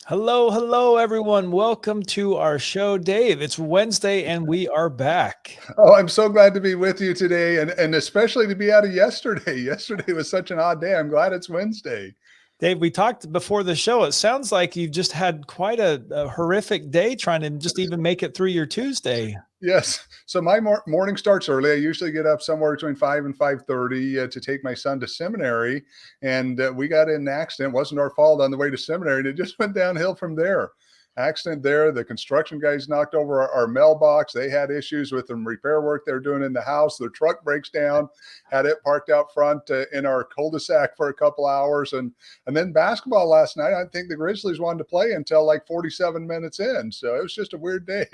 Hello, everyone. Welcome to our show, Dave. It's Wednesday and we are back. Oh, I'm so glad to be with you today, and especially to be out of yesterday. Yesterday was such an odd day. I'm glad it's Wednesday. Dave, we talked before the show. It sounds like you've just had quite a horrific day trying to just even make it through your Tuesday. Yes. So my morning starts early. I usually get up somewhere between 5 and 5:30 to take my son to seminary, and we got in an accident. It wasn't our fault on the way to seminary, and it just went downhill from there. Accident there. The construction guys knocked over our mailbox. They had issues with some repair work they're doing in the house. Their truck breaks down. Had it parked out front in our cul-de-sac for a couple hours, and then basketball last night. I think the Grizzlies wanted to play until like 47 minutes in. So it was just a weird day.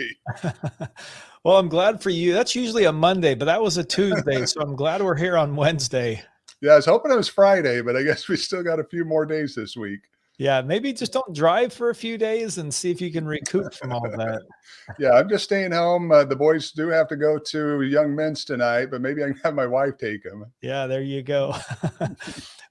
Well, I'm glad for you. That's usually a Monday, but that was a Tuesday. So I'm glad we're here on Wednesday. Yeah, I was hoping it was Friday, but I guess we still got a few more days this week. Yeah, maybe just don't drive for a few days and see if you can recoup from all that. Yeah, I'm just staying home. The boys do have to go to Young Men's tonight, but maybe I can have my wife take them. Yeah, there you go.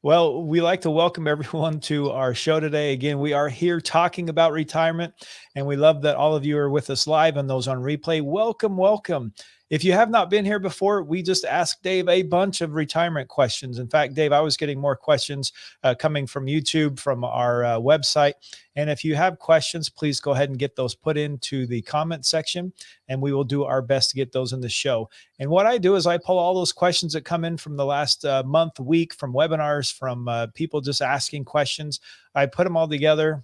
Well, we like to welcome everyone to our show today. Again, we are here talking about retirement, and we love that all of you are with us live and those on replay. Welcome, welcome. If you have not been here before, we just asked Dave a bunch of retirement questions. In fact, Dave, I was getting more questions coming from YouTube, from our website. And if you have questions, please go ahead and get those put into the comment section, and we will do our best to get those in the show. And what I do is I pull all those questions that come in from the last month, week, from webinars, from people just asking questions. I put them all together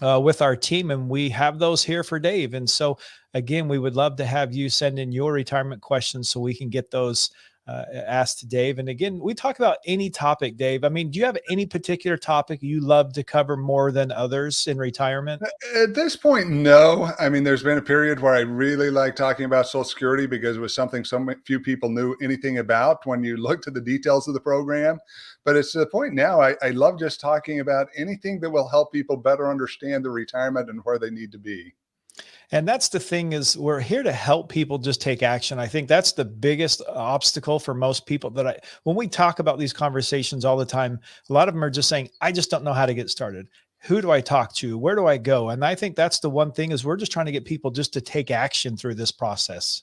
with our team, and we have those here for Dave. And so again, we would love to have you send in your retirement questions so we can get those asked to Dave. And again, we talk about any topic, Dave. I mean, do you have any particular topic you love to cover more than others in retirement? At this point, no. I mean, there's been a period where I really like talking about Social Security because it was something so few people knew anything about when you looked at the details of the program. But it's to the point now, I love just talking about anything that will help people better understand their retirement and where they need to be. And that's the thing, is we're here to help people just take action. I think that's the biggest obstacle for most people when we talk about these conversations all the time, a lot of them are just saying, I just don't know how to get started. Who do I talk to? Where do I go? And I think that's the one thing, is we're just trying to get people just to take action through this process.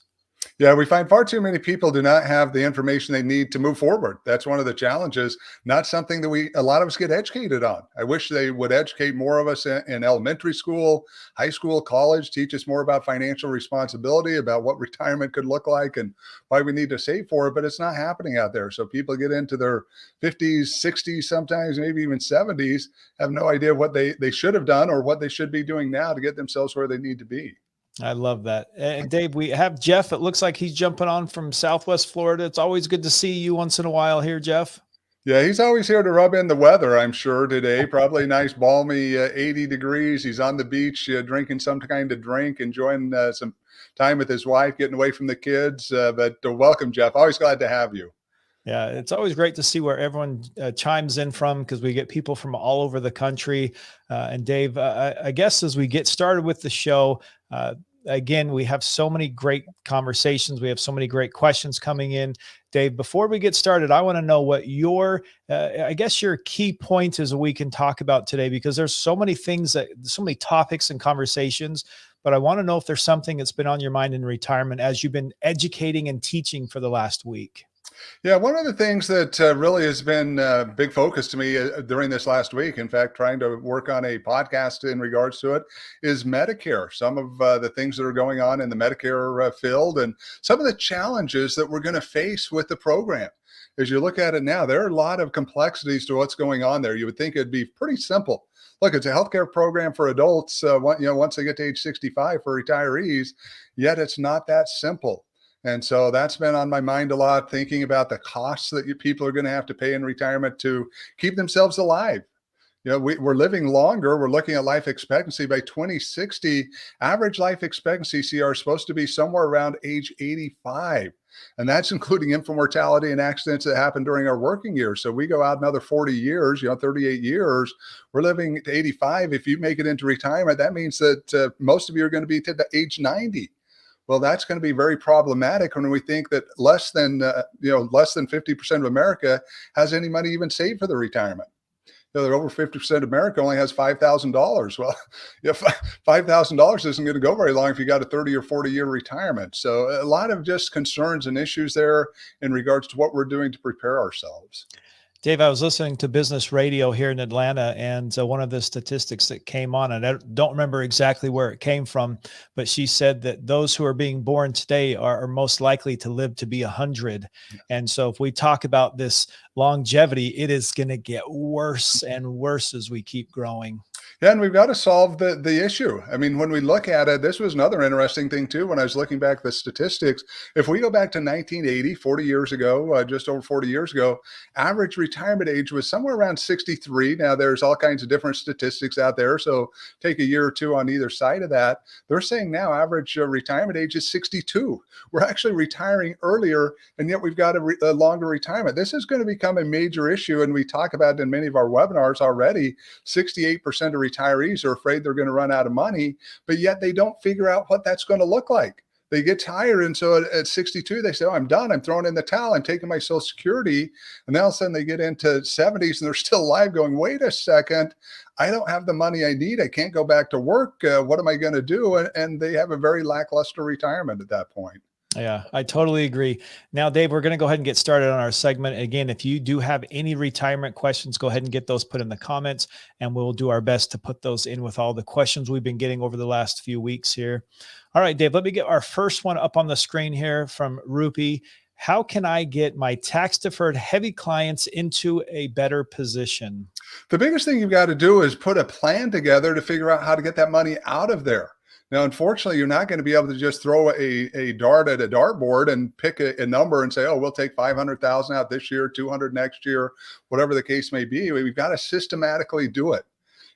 Yeah, we find far too many people do not have the information they need to move forward. That's one of the challenges, not something that a lot of us get educated on. I wish they would educate more of us in elementary school, high school, college, teach us more about financial responsibility, about what retirement could look like and why we need to save for it, but it's not happening out there. So people get into their 50s, 60s, sometimes maybe even 70s, have no idea what they should have done or what they should be doing now to get themselves where they need to be. I love that. And Dave, we have Jeff. It looks like he's jumping on from Southwest Florida. It's always good to see you once in a while here, Jeff. Yeah, he's always here to rub in the weather, I'm sure, today. Probably nice, balmy 80 degrees. He's on the beach drinking some kind of drink, enjoying some time with his wife, getting away from the kids. But welcome, Jeff. Always glad to have you. Yeah, it's always great to see where everyone chimes in from, because we get people from all over the country. And Dave, I guess as we get started with the show, again, we have so many great conversations. We have so many great questions coming in. Dave, before we get started, I want to know what your key point is that we can talk about today, because there's so many things, so many topics and conversations, but I want to know if there's something that's been on your mind in retirement as you've been educating and teaching for the last week. Yeah, one of the things that really has been a big focus to me during this last week, in fact, trying to work on a podcast in regards to it, is Medicare. Some of the things that are going on in the Medicare field, and some of the challenges that we're going to face with the program. As you look at it now, there are a lot of complexities to what's going on there. You would think it'd be pretty simple. Look, it's a healthcare program for adults, once they get to age 65, for retirees, yet it's not that simple. And so that's been on my mind a lot, thinking about the costs that people are going to have to pay in retirement to keep themselves alive. We're living longer. We're looking at life expectancy. By 2060, average life expectancy, CR, is supposed to be somewhere around age 85. And that's including infant mortality and accidents that happen during our working years. So we go out another 40 years, 38 years, we're living to 85. If you make it into retirement, that means that most of you are going to be to the age 90. Well, that's going to be very problematic when we think that less than 50% of America has any money even saved for their retirement. That over 50% of America only has $5,000. Well, yeah, $5,000 isn't going to go very long if you got a 30 or 40-year retirement. So a lot of just concerns and issues there in regards to what we're doing to prepare ourselves. Dave, I was listening to business radio here in Atlanta, and one of the statistics that came on, and I don't remember exactly where it came from, but she said that those who are being born today are most likely to live to be 100. And so if we talk about this longevity, it is going to get worse and worse as we keep growing. Yeah, and we've got to solve the issue. I mean, when we look at it, this was another interesting thing too. When I was looking back at the statistics, if we go back to 1980, 40 years ago, just over 40 years ago, average retirement age was somewhere around 63. Now, there's all kinds of different statistics out there, so take a year or two on either side of that. They're saying now average retirement age is 62. We're actually retiring earlier, and yet we've got a longer retirement. This is going to become a major issue, and we talk about it in many of our webinars already. 68% of retirees are afraid they're going to run out of money, but yet they don't figure out what that's going to look like. They get tired. And so at 62, they say, oh, I'm done. I'm throwing in the towel. I'm taking my Social Security. And then all of a sudden they get into 70s and they're still alive going, wait a second, I don't have the money I need. I can't go back to work. What am I going to do? And they have a very lackluster retirement at that point. Yeah, I totally agree. Now, Dave, we're going to go ahead and get started on our segment. Again, if you do have any retirement questions, go ahead and get those put in the comments, and we'll do our best to put those in with all the questions we've been getting over the last few weeks here. All right, Dave, let me get our first one up on the screen here from Rupi. How can I get my tax-deferred heavy clients into a better position? The biggest thing you've got to do is put a plan together to figure out how to get that money out of there. Now, unfortunately, you're not going to be able to just throw a dart at a dartboard and pick a number and say, oh, we'll take 500,000 out this year, 200 next year, whatever the case may be. We've got to systematically do it.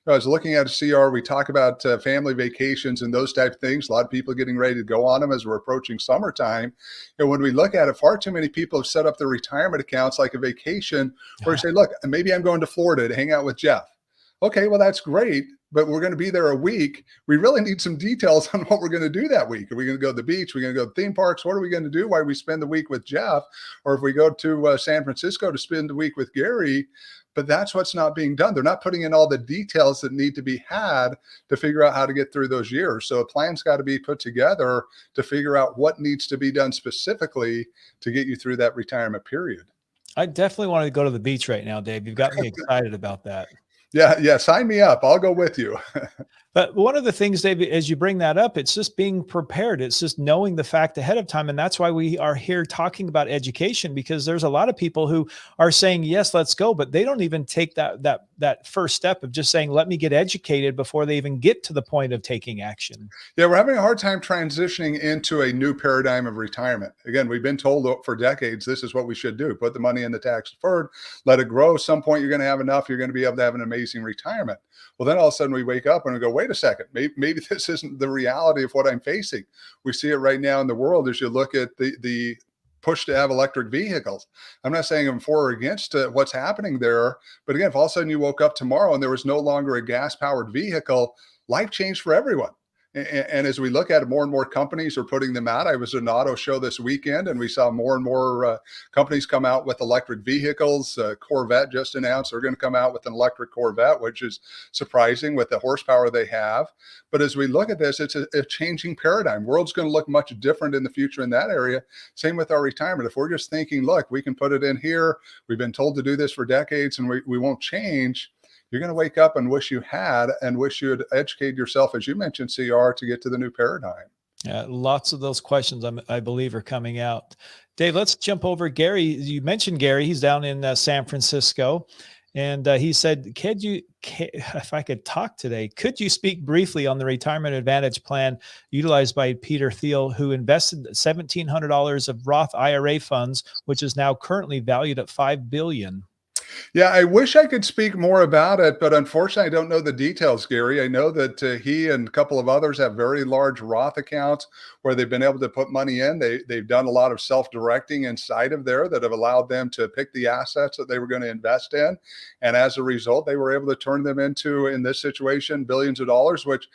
I was looking at a CR. We talk about family vacations and those type of things. A lot of people getting ready to go on them as we're approaching summertime. And when we look at it, far too many people have set up their retirement accounts like a vacation where you say, look, maybe I'm going to Florida to hang out with Jeff. Okay, well, that's great, but we're going to be there a week. We really need some details on what we're going to do that week. Are we going to go to the beach? Are we going to go to theme parks? What are we going to do while we spend the week with Jeff? Or if we go to San Francisco to spend the week with Gary? But that's what's not being done. They're not putting in all the details that need to be had to figure out how to get through those years. So a plan's got to be put together to figure out what needs to be done specifically to get you through that retirement period. I definitely want to go to the beach right now, Dave. You've got me excited about that. Yeah. Sign me up. I'll go with you. But one of the things, Dave, as you bring that up, it's just being prepared. It's just knowing the fact ahead of time. And that's why we are here talking about education, because there's a lot of people who are saying, yes, let's go, but they don't even take that first step of just saying, let me get educated before they even get to the point of taking action. Yeah, we're having a hard time transitioning into a new paradigm of retirement. Again, we've been told for decades, this is what we should do. Put the money in the tax deferred, let it grow. Some point you're going to have enough. You're going to be able to have an amazing retirement. Well, then all of a sudden we wake up and we go, wait a second, maybe this isn't the reality of what I'm facing. We see it right now in the world as you look at the push to have electric vehicles. I'm not saying I'm for or against what's happening there, but again, if all of a sudden you woke up tomorrow and there was no longer a gas-powered vehicle, life changed for everyone. And as we look at it, more and more companies are putting them out. I was at an auto show this weekend, and we saw more and more companies come out with electric vehicles. Corvette just announced they're going to come out with an electric Corvette, which is surprising with the horsepower they have. But as we look at this, it's a changing paradigm. World's going to look much different in the future in that area. Same with our retirement. If we're just thinking, look, we can put it in here, we've been told to do this for decades, and we won't change, you're going to wake up and wish you had, and wish you had educated yourself, as you mentioned, CR, to get to the new paradigm. Yeah, lots of those questions, I believe, are coming out. Dave, let's jump over Gary. You mentioned Gary. He's down in San Francisco. And he said, if I could talk today, could you speak briefly on the Retirement Advantage plan utilized by Peter Thiel, who invested $1,700 of Roth IRA funds, which is now currently valued at $5 billion? Yeah, I wish I could speak more about it, but unfortunately, I don't know the details, Gary. I know that he and a couple of others have very large Roth accounts where they've been able to put money in. They've done a lot of self-directing inside of there that have allowed them to pick the assets that they were going to invest in, and as a result, they were able to turn them into, in this situation, billions of dollars. Which,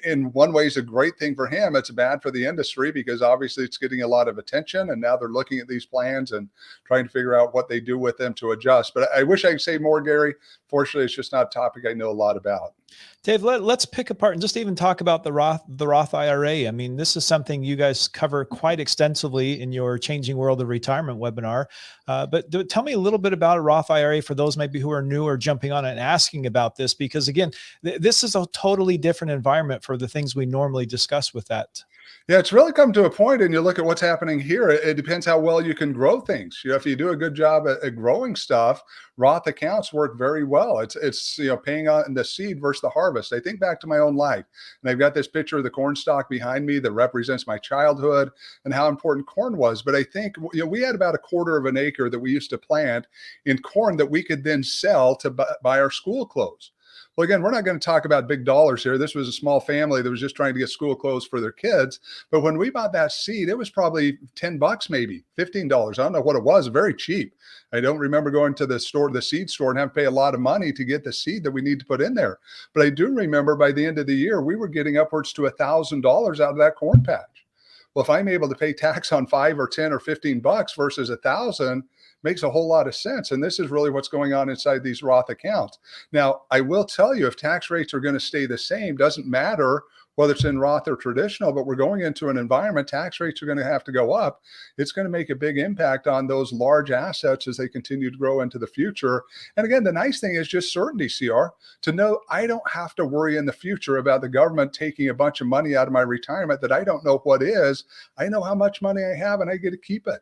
in one way, is a great thing for him. It's bad for the industry because obviously it's getting a lot of attention, and now they're looking at these plans and trying to figure out what they do with them to adjust. But I wish I could say more, Gary. Fortunately, it's just not a topic I know a lot about. Dave, let's pick apart and just even talk about the Roth IRA. I mean, this is something you guys cover quite extensively in your Changing World of Retirement webinar. But tell me a little bit about a Roth IRA for those maybe who are new or jumping on and asking about this, because again, this is a totally different environment for the things we normally discuss with that. Yeah, it's really come to a point, and you look at what's happening here. It depends how well you can grow things. If you do a good job at growing stuff, Roth accounts work very well. It's paying on the seed versus the harvest. I think back to my own life, and I've got this picture of the corn stalk behind me that represents my childhood and how important corn was. But I think we had about a quarter of an acre that we used to plant in corn that we could then sell to buy our school clothes. Well, again, we're not going to talk about big dollars here. This was a small family that was just trying to get school clothes for their kids. But when we bought that seed, it was probably $10, maybe $15. I don't know what it was, very cheap. I don't remember going to the store, the seed store, and having to pay a lot of money to get the seed that we need to put in there. But I do remember by the end of the year, we were getting upwards to $1,000 out of that corn patch. Well, if I'm able to pay tax on 5 or 10 or $15 versus 1,000, makes a whole lot of sense. And this is really what's going on inside these Roth accounts. Now, I will tell you, if tax rates are going to stay the same, doesn't matter whether it's in Roth or traditional, but we're going into an environment, tax rates are going to have to go up. It's going to make a big impact on those large assets as they continue to grow into the future. And again, the nice thing is just certainty, CR, to know I don't have to worry in the future about the government taking a bunch of money out of my retirement that I don't know what is. I know how much money I have and I get to keep it.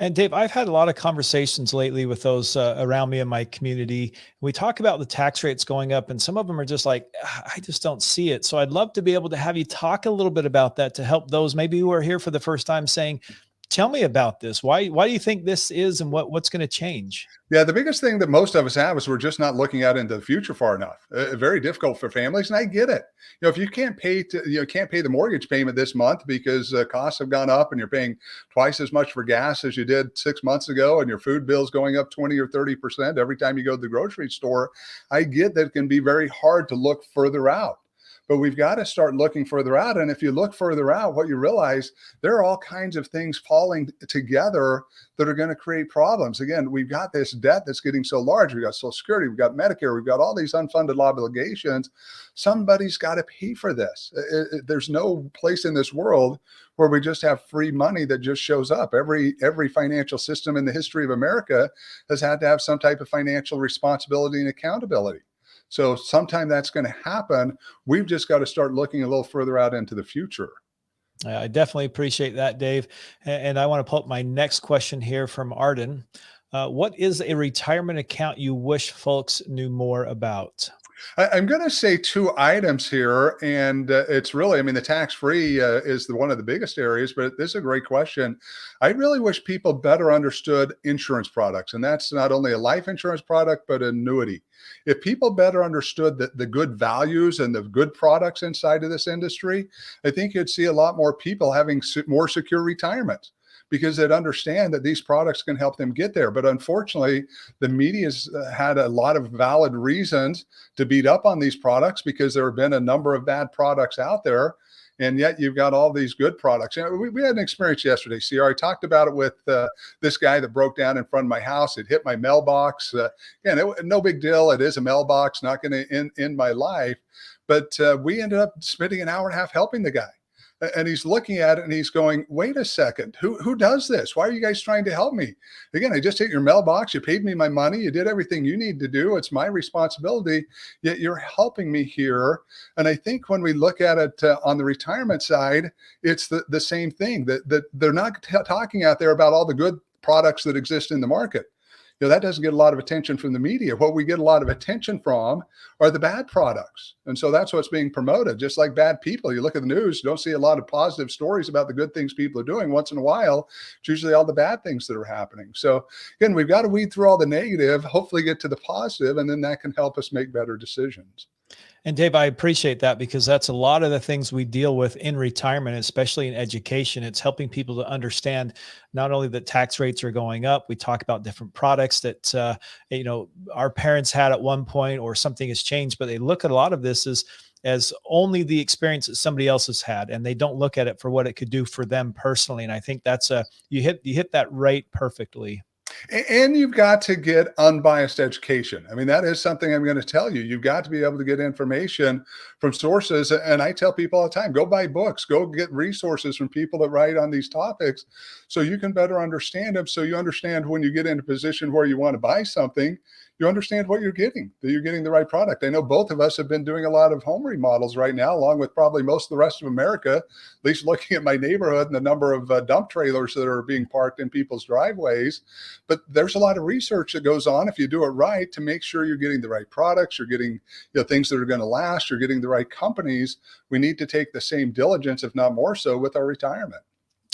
And Dave, I've had a lot of conversations lately with those around me in my community. We talk about the tax rates going up, and some of them are just like, I just don't see it. So I'd love to be able to have you talk a little bit about that to help those maybe who are here for the first time saying, tell me about this. Why do you think this is, and what's going to change? Yeah, the biggest thing that most of us have is we're just not looking out into the future far enough. Very difficult for families, and I get it. If you can't pay can't pay the mortgage payment this month because costs have gone up, and you're paying twice as much for gas as you did 6 months ago, and your food bill's going up 20 or 30% every time you go to the grocery store. I get that it can be very hard to look further out. But we've got to start looking further out. And if you look further out, what you realize, there are all kinds of things falling together that are going to create problems. Again, we've got this debt that's getting so large. We've got Social Security, we've got Medicare, we've got all these unfunded obligations. Somebody's got to pay for this. There's no place in this world where we just have free money that just shows up. Every financial system in the history of America has had to have some type of financial responsibility and accountability. So sometime that's going to happen. We've just got to start looking a little further out into the future. I definitely appreciate that, Dave. And I want to pull up my next question here from Arden. What is a retirement account you wish folks knew more about? I'm going to say two items here, and it's really, the tax-free is one of the biggest areas, but this is a great question. I really wish people better understood insurance products, and that's not only a life insurance product, but annuity. If people better understood the good values and the good products inside of this industry, I think you'd see a lot more people having more secure retirement, because they'd understand that these products can help them get there. But unfortunately, the media's had a lot of valid reasons to beat up on these products because there have been a number of bad products out there. And yet you've got all these good products. We had an experience yesterday, CR. I talked about it with this guy that broke down in front of my house. It hit my mailbox. No big deal. It is a mailbox, not going to end my life. But we ended up spending an hour and a half helping the guy. And he's looking at it and he's going, wait a second, who does this? Why are you guys trying to help me? Again, I just hit your mailbox. You paid me my money. You did everything you need to do. It's my responsibility. Yet you're helping me here. And I think when we look at it on the retirement side, it's the same thing, that they're not talking out there about all the good products that exist in the market. that doesn't get a lot of attention from the media. What we get a lot of attention from are the bad products. And so that's what's being promoted. Just like bad people, you look at the news, you don't see a lot of positive stories about the good things people are doing. Once in a while, it's usually all the bad things that are happening. So again, we've got to weed through all the negative, hopefully get to the positive, and then that can help us make better decisions. And Dave, I appreciate that, because that's a lot of the things we deal with in retirement, especially in education. It's helping people to understand not only that tax rates are going up. We talk about different products that, our parents had at one point, or something has changed, but they look at a lot of this as only the experience that somebody else has had, and they don't look at it for what it could do for them personally. And I think that's you hit that right perfectly. And you've got to get unbiased education. I mean, that is something I'm going to tell you. You've got to be able to get information from sources. And I tell people all the time, go buy books, go get resources from people that write on these topics so you can better understand them. So you understand when you get in a position where you want to buy something, you understand what you're getting, that you're getting the right product. I know both of us have been doing a lot of home remodels right now, along with probably most of the rest of America, at least looking at my neighborhood and the number of dump trailers that are being parked in people's driveways. But there's a lot of research that goes on, if you do it right, to make sure you're getting the right products, you're getting things that are going to last, you're getting the right companies. We need to take the same diligence, if not more so, with our retirement.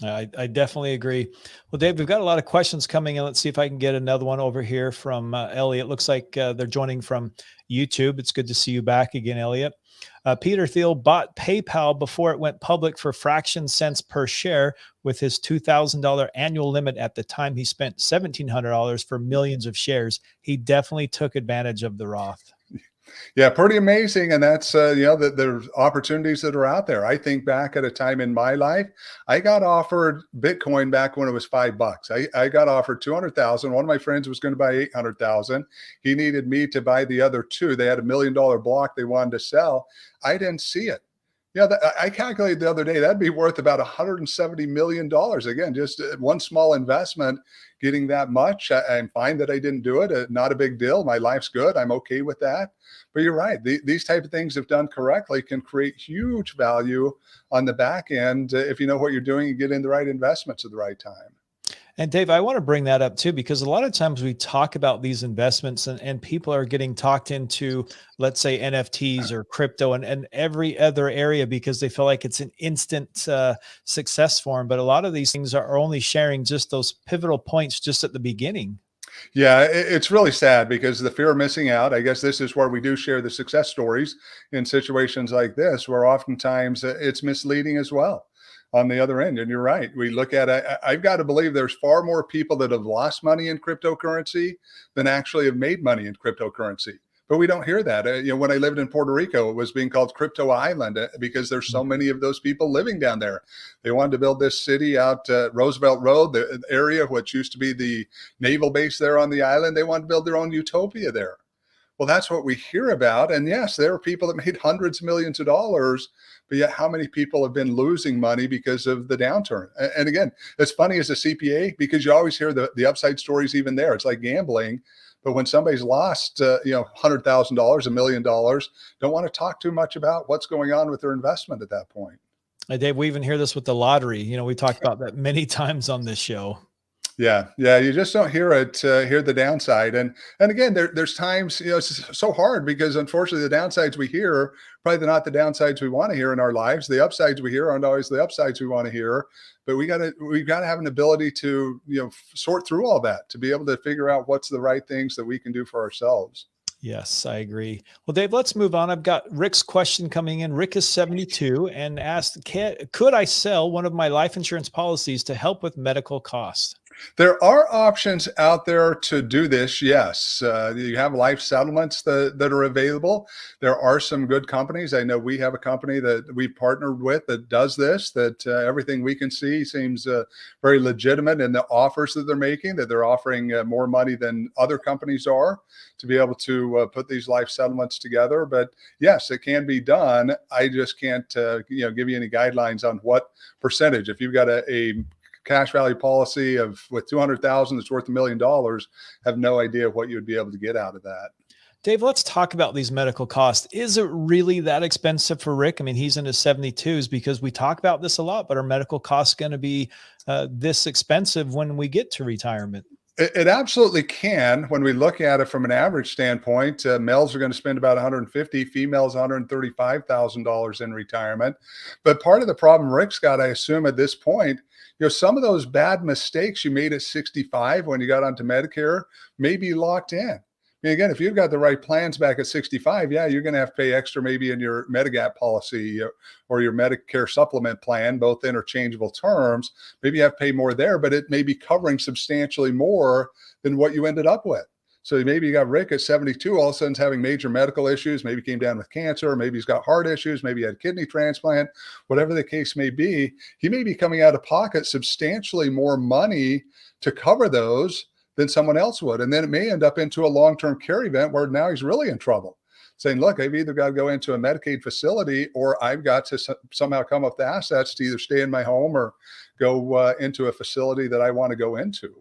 I definitely agree. Well, Dave, we've got a lot of questions coming in. Let's see if I can get another one over here from Elliot. Looks like they're joining from YouTube. It's good to see you back again, Elliot. Peter Thiel bought PayPal before it went public for fraction cents per share. With his $2,000 annual limit at the time, he spent $1,700 for millions of shares. He definitely took advantage of the Roth. Yeah, pretty amazing. And that's, there's opportunities that are out there. I think back at a time in my life, I got offered Bitcoin back when it was $5. I got offered 200,000. One of my friends was going to buy 800,000. He needed me to buy the other two. They had $1 million block they wanted to sell. I didn't see it. Yeah, I calculated the other day, that'd be worth about $170 million. Again, just one small investment, getting that much. I'm fine that I didn't do it. Not a big deal. My life's good. I'm okay with that. But you're right. These type of things, if done correctly, can create huge value on the back end if you know what you're doing and get in the right investments at the right time. And Dave, I want to bring that up too, because a lot of times we talk about these investments and people are getting talked into, let's say, NFTs or crypto and every other area because they feel like it's an instant success for them. But a lot of these things are only sharing just those pivotal points just at the beginning. Yeah, it's really sad because the fear of missing out, I guess this is where we do share the success stories in situations like this, where oftentimes it's misleading as well on the other end. And you're right. We look at it. I've got to believe there's far more people that have lost money in cryptocurrency than actually have made money in cryptocurrency. But we don't hear that. When I lived in Puerto Rico, it was being called Crypto Island because there's so many of those people living down there. They wanted to build this city out Roosevelt Road, the area which used to be the naval base there on the island. They wanted to build their own utopia there. Well, that's what we hear about. And yes, there are people that made hundreds of millions of dollars, but yet how many people have been losing money because of the downturn? And again, it's funny as a CPA because you always hear the upside stories even there. It's like gambling. But when somebody's lost, $100,000, $1 million, don't want to talk too much about what's going on with their investment at that point. Dave, we even hear this with the lottery. We talked about that many times on this show. Yeah. You just don't hear it, hear the downside. And again, there's times, it's so hard because unfortunately the downsides we hear, probably not the downsides we want to hear in our lives. The upsides we hear aren't always the upsides we want to hear. But we've got to have an ability to, sort through all that, to be able to figure out what's the right things that we can do for ourselves. Yes, I agree. Well, Dave, let's move on. I've got Rick's question coming in. Rick is 72 and asked, could I sell one of my life insurance policies to help with medical costs? There are options out there to do this. Yes. You have life settlements that are available. There are some good companies. I know we have a company that we partnered with that does this, that everything we can see seems very legitimate in the offers that they're making, that they're offering more money than other companies are to be able to put these life settlements together. But yes, it can be done. I just can't, give you any guidelines on what percentage. If you've got a cash value policy with 200,000 that's worth $1 million, have no idea what you'd be able to get out of that. Dave, let's talk about these medical costs. Is it really that expensive for Rick? I mean, he's in his 72s, because we talk about this a lot, but are medical costs going to be this expensive when we get to retirement? It absolutely can. When we look at it from an average standpoint, males are going to spend about 150, females $135,000 in retirement. But part of the problem Rick's got, I assume, at this point, some of those bad mistakes you made at 65 when you got onto Medicare may be locked in. I mean, again, if you've got the right plans back at 65, yeah, you're going to have to pay extra maybe in your Medigap policy or your Medicare supplement plan, both interchangeable terms. Maybe you have to pay more there, but it may be covering substantially more than what you ended up with. So maybe you got Rick at 72, all of a sudden having major medical issues, maybe came down with cancer, maybe he's got heart issues, maybe he had a kidney transplant, whatever the case may be. He may be coming out of pocket substantially more money to cover those than someone else would. And then it may end up into a long-term care event where now he's really in trouble, saying, look, I've either got to go into a Medicaid facility or I've got to somehow come up with assets to either stay in my home or go into a facility that I want to go into.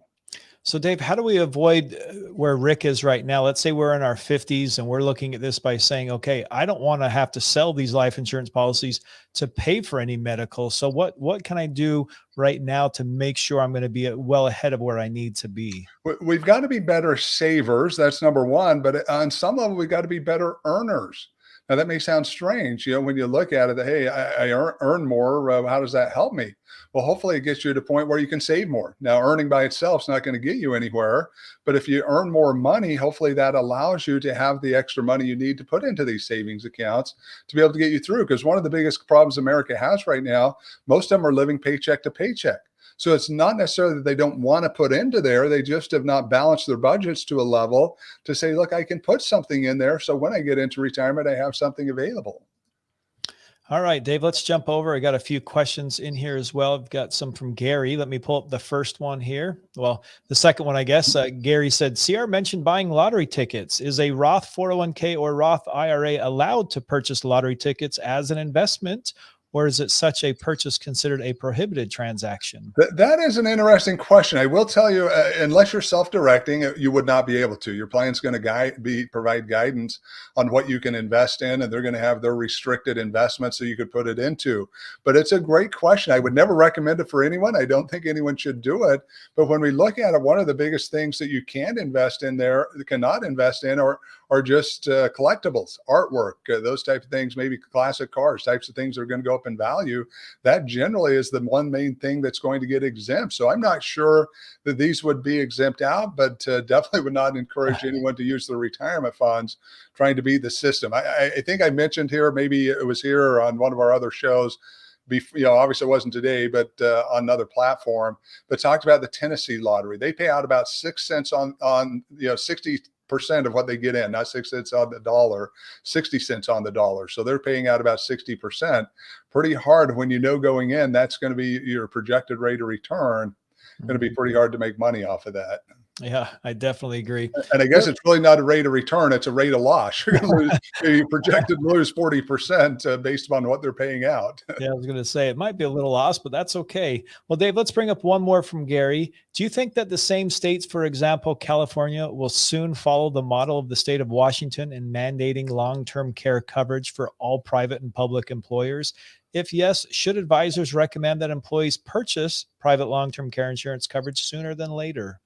So Dave, how do we avoid where Rick is right now? Let's say we're in our 50s and we're looking at this by saying, okay, I don't want to have to sell these life insurance policies to pay for any medical. So what can I do right now to make sure I'm going to be well ahead of where I need to be? We've got to be better savers. That's number one. But on some level, we've got to be better earners. Now, that may sound strange, when you look at it, hey, I earn more. How does that help me? Well, hopefully it gets you to a point where you can save more. Now, earning by itself is not going to get you anywhere. But if you earn more money, hopefully that allows you to have the extra money you need to put into these savings accounts to be able to get you through. Because one of the biggest problems America has right now, most of them are living paycheck to paycheck. So it's not necessarily that they don't want to put into there. They just have not balanced their budgets to a level to say, look, I can put something in there. So when I get into retirement, I have something available. All right, Dave, let's jump over. I got a few questions in here as well. I've got some from Gary. Let me pull up the first one here. Well, the second one, I guess. Gary said, CR mentioned buying lottery tickets. Is a Roth 401k or Roth IRA allowed to purchase lottery tickets as an investment? Or is it such a purchase considered a prohibited transaction? That is an interesting question. I will tell you, unless you're self-directing, you would not be able to. Your plan's going to provide guidance on what you can invest in, and they're going to have their restricted investments so you could put it into. But it's a great question. I would never recommend it for anyone. I don't think anyone should do it. But when we look at it, one of the biggest things that you can invest in there, cannot invest in, are just collectibles, artwork, those type of things, maybe classic cars, types of things that are going to go up in value. That generally is the one main thing that's going to get exempt. So I'm not sure that these would be exempt out, but definitely would not encourage anyone to use their retirement funds trying to beat the system. I think I mentioned here, maybe it was here on one of our other shows, obviously it wasn't today, but on another platform, but talked about the Tennessee lottery. They pay out about 6 cents on 60% of what they get in, not 6 cents on the dollar, 60 cents on the dollar. So they're paying out about 60%. Pretty hard when going in, that's going to be your projected rate of return. Going to be pretty hard to make money off of that. Yeah, I definitely agree. And I guess it's really not a rate of return, it's a rate of loss. You're going to lose, you're projected to lose 40% based upon what they're paying out. Yeah, I was going to say it might be a little loss, but that's okay. Well, Dave, let's bring up one more from Gary. Do you think that the same states, for example, California, will soon follow the model of the state of Washington in mandating long-term care coverage for all private and public employers? If yes, should advisors recommend that employees purchase private long-term care insurance coverage sooner than later?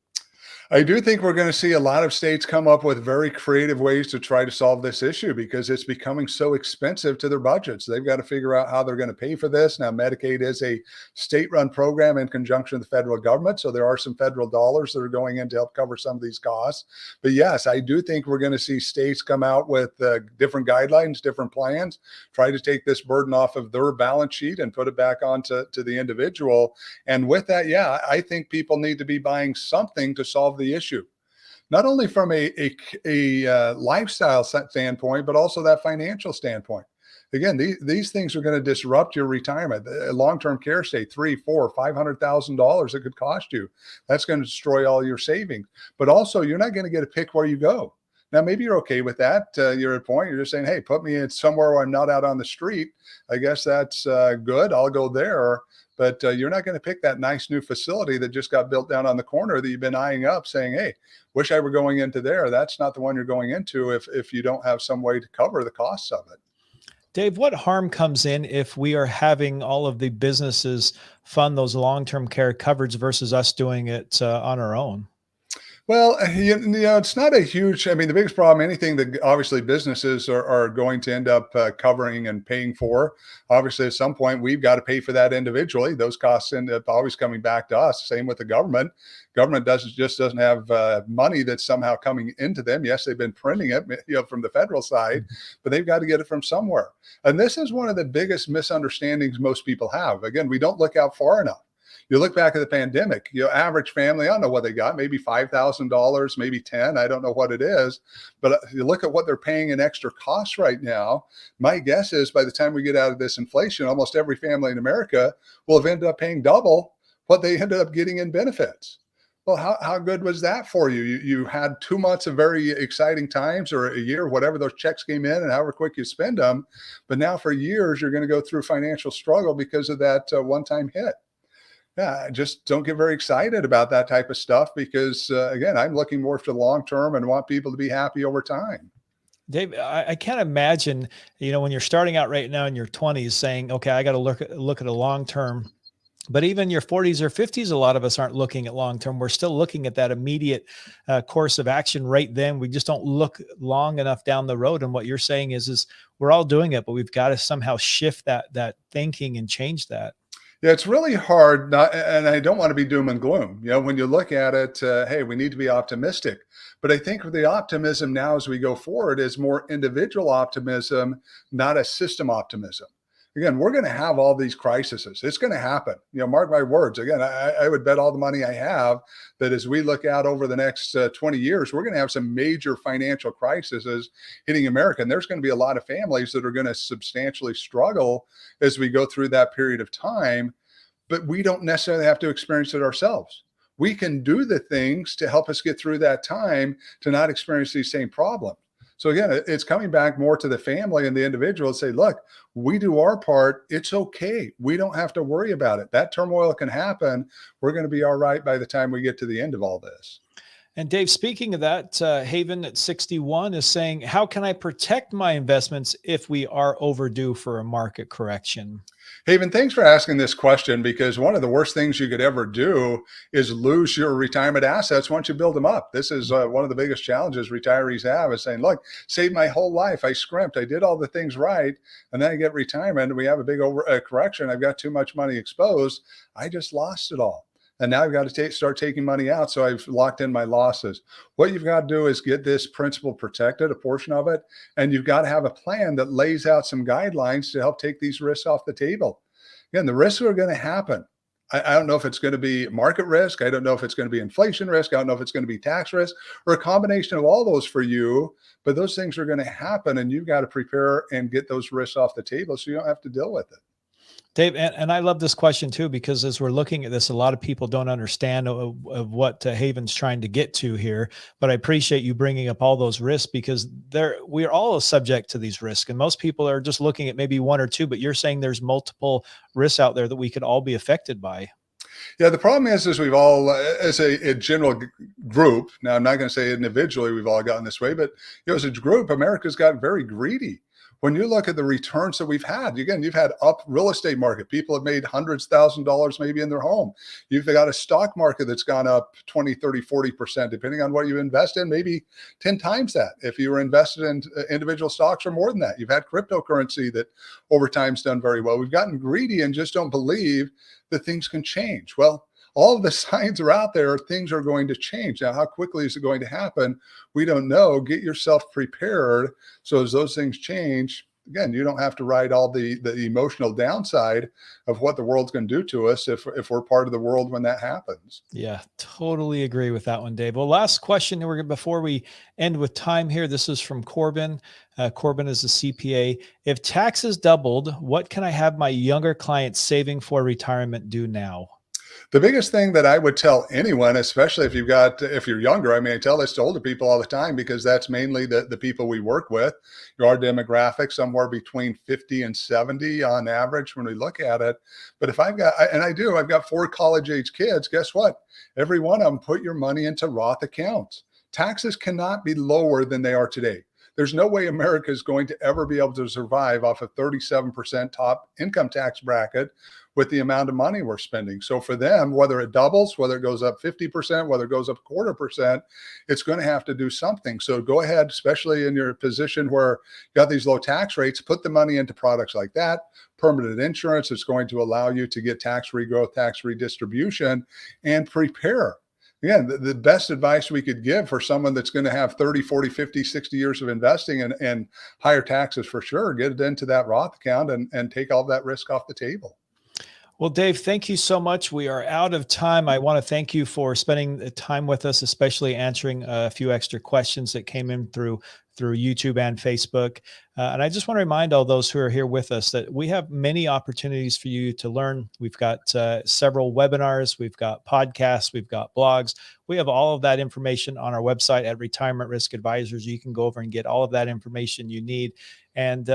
I do think we're going to see a lot of states come up with very creative ways to try to solve this issue because it's becoming so expensive to their budgets. They've got to figure out how they're going to pay for this. Now, Medicaid is a state-run program in conjunction with the federal government, so there are some federal dollars that are going in to help cover some of these costs. But yes, I do think we're going to see states come out with different guidelines, different plans, try to take this burden off of their balance sheet and put it back onto the individual. And with that, yeah, I think people need to be buying something to solve the issue, not only from a lifestyle standpoint, but also that financial standpoint. Again, these things are going to disrupt your retirement. A long-term care, say $300,000, $400,000, $500,000 it could cost you. That's going to destroy all your savings. But also, you're not going to get to pick where you go. Now, maybe you're okay with that. You're at a point, you're just saying, hey, put me in somewhere where I'm not out on the street. I guess that's good. I'll go there. But you're not going to pick that nice new facility that just got built down on the corner that you've been eyeing up saying, hey, wish I were going into there. That's not the one you're going into if you don't have some way to cover the costs of it. Dave, what harm comes in if we are having all of the businesses fund those long-term care coverage versus us doing it on our own? Well, it's not a huge, I mean, the biggest problem, anything that obviously businesses are going to end up covering and paying for, obviously at some point we've got to pay for that individually. Those costs end up always coming back to us. Same with the government. Government doesn't have money that's somehow coming into them. Yes, they've been printing it, from the federal side, but they've got to get it from somewhere. And this is one of the biggest misunderstandings most people have. Again, we don't look out far enough. You look back at the pandemic, average family, I don't know what they got, maybe $5,000, maybe 10, I don't know what it is, but you look at what they're paying in extra costs right now. My guess is by the time we get out of this inflation, almost every family in America will have ended up paying double what they ended up getting in benefits. Well, how good was that for you? You had 2 months of very exciting times, or a year, whatever those checks came in and however quick you spend them. But now for years, you're going to go through financial struggle because of that one-time hit. Yeah, I just don't get very excited about that type of stuff because, again, I'm looking more for the long term and want people to be happy over time. Dave, I can't imagine, when you're starting out right now in your 20s saying, okay, I got to look at a long term. But even your 40s or 50s, a lot of us aren't looking at long term. We're still looking at that immediate course of action right then. We just don't look long enough down the road. And what you're saying is we're all doing it, but we've got to somehow shift that thinking and change that. Yeah, it's really hard, not, and I don't want to be doom and gloom. When you look at it, hey, we need to be optimistic. But I think the optimism now as we go forward is more individual optimism, not a system optimism. Again, we're going to have all these crises. It's going to happen. Mark my words. Again, I would bet all the money I have that as we look out over the next 20 years, we're going to have some major financial crises hitting America. And there's going to be a lot of families that are going to substantially struggle as we go through that period of time. But we don't necessarily have to experience it ourselves. We can do the things to help us get through that time to not experience these same problems. So again, it's coming back more to the family and the individual to say, look, we do our part. It's okay. We don't have to worry about it. That turmoil can happen. We're going to be all right by the time we get to the end of all this. And Dave, speaking of that, Haven at 61 is saying, how can I protect my investments if we are overdue for a market correction? Haven, thanks for asking this question, because one of the worst things you could ever do is lose your retirement assets once you build them up. This is one of the biggest challenges retirees have, is saying, look, saved my whole life. I scrimped. I did all the things right. And then I get retirement and we have a big correction. I've got too much money exposed. I just lost it all. And now I've got to start taking money out. So I've locked in my losses. What you've got to do is get this principal protected, a portion of it. And you've got to have a plan that lays out some guidelines to help take these risks off the table. Again, the risks are going to happen. I don't know if it's going to be market risk. I don't know if it's going to be inflation risk. I don't know if it's going to be tax risk, or a combination of all those for you. But those things are going to happen, and you've got to prepare and get those risks off the table so you don't have to deal with it. Dave, and I love this question too, because as we're looking at this, a lot of people don't understand of what Haven's trying to get to here. But I appreciate you bringing up all those risks, because we are all subject to these risks. And most people are just looking at maybe one or two, but you're saying there's multiple risks out there that we could all be affected by. Yeah, the problem is we've all, as a general group, now I'm not going to say individually we've all gotten this way, but as a group, America's gotten very greedy. When you look at the returns that we've had, again, you've had up real estate market. People have made hundreds, $1,000s maybe in their home. You've got a stock market that's gone up 20, 30, 40%, depending on what you invest in, maybe 10 times that. If you were invested in individual stocks, or more than that. You've had cryptocurrency that over time's done very well. We've gotten greedy and just don't believe that things can change. Well, all of the signs are out there. Things are going to change. Now, how quickly is it going to happen? We don't know. Get yourself prepared so as those things change, again, you don't have to ride all the emotional downside of what the world's going to do to us if we're part of the world when that happens. Yeah, totally agree with that one, Dave. Well, last question before we end with time here. This is from Corbin. Corbin is a CPA. If taxes doubled, what can I have my younger clients saving for retirement do now? The biggest thing that I would tell anyone, especially if you're younger, I mean, I tell this to older people all the time, because that's mainly the people we work with. Our demographic, somewhere between 50 and 70 on average when we look at it. But if I've got 4 college age kids, guess what? Every one of them, put your money into Roth accounts. Taxes cannot be lower than they are today. There's no way America is going to ever be able to survive off a 37% top income tax bracket with the amount of money we're spending. So for them, whether it doubles, whether it goes up 50%, whether it goes up 1/4%, it's going to have to do something. So go ahead, especially in your position where you got these low tax rates, put the money into products like that. Permanent insurance is going to allow you to get tax-free growth, tax-free distribution, and prepare. Again, the best advice we could give for someone that's going to have 30, 40, 50, 60 years of investing and higher taxes for sure, get it into that Roth account and take all that risk off the table. Well, Dave, thank you so much. We are out of time. I want to thank you for spending the time with us, especially answering a few extra questions that came in through YouTube and Facebook. And I just want to remind all those who are here with us that we have many opportunities for you to learn. We've got several webinars, we've got podcasts, we've got blogs. We have all of that information on our website at Retirement Risk Advisors. You can go over and get all of that information you need. And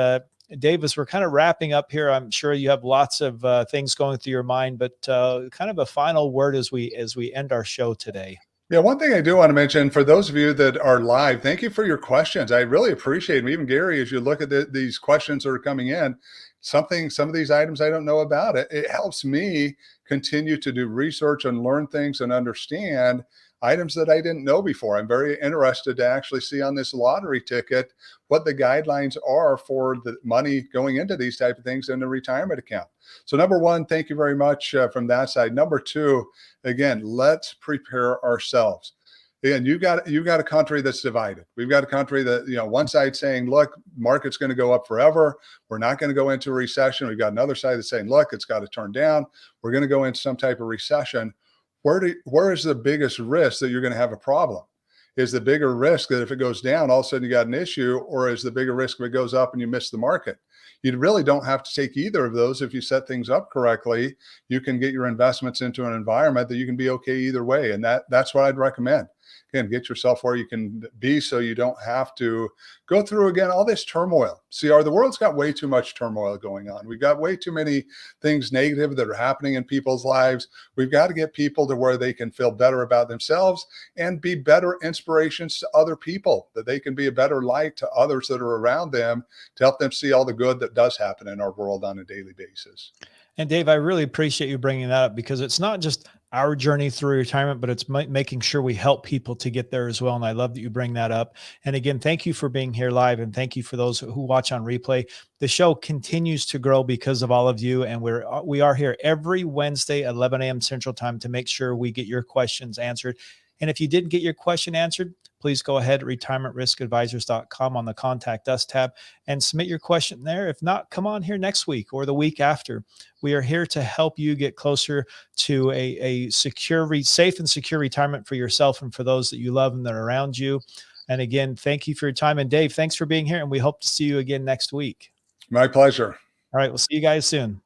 Dave, as we're kind of wrapping up here, I'm sure you have lots of things going through your mind, but kind of a final word as we end our show today. Yeah, one thing I do want to mention for those of you that are live, thank you for your questions. I really appreciate them. Even Gary, as you look at these questions that are coming in, some of these items I don't know about. It helps me continue to do research and learn things and understand items that I didn't know before. I'm very interested to actually see on this lottery ticket what the guidelines are for the money going into these type of things in the retirement account. So number one, thank you very much from that side. Number two, again, let's prepare ourselves. And you've got a country that's divided. We've got a country that, one side saying, look, market's going to go up forever. We're not going to go into a recession. We've got another side that's saying, look, it's got to turn down. We're going to go into some type of recession. Where is the biggest risk that you're going to have a problem? Is the bigger risk that if it goes down, all of a sudden you got an issue, or is the bigger risk if it goes up and you miss the market? You really don't have to take either of those. If you set things up correctly, you can get your investments into an environment that you can be okay either way. And that's what I'd recommend. Again, get yourself where you can be so you don't have to go through, again, all this turmoil. See, the world's got way too much turmoil going on. We've got way too many things negative that are happening in people's lives. We've got to get people to where they can feel better about themselves and be better inspirations to other people, that they can be a better light to others that are around them to help them see all the good that does happen in our world on a daily basis. And Dave, I really appreciate you bringing that up, because it's not just our journey through retirement, but it's making sure we help people to get there as well. And I love that you bring that up. And again, thank you for being here live. And thank you for those who watch on replay. The show continues to grow because of all of you. And we are here every Wednesday at 11 a.m. Central Time to make sure we get your questions answered. And if you didn't get your question answered, please go ahead, retirementriskadvisors.com on the Contact Us tab and submit your question there. If not, come on here next week or the week after. We are here to help you get closer to a secure, safe and secure retirement for yourself and for those that you love and that are around you. And again, thank you for your time. And Dave, thanks for being here. And we hope to see you again next week. My pleasure. All right. We'll see you guys soon.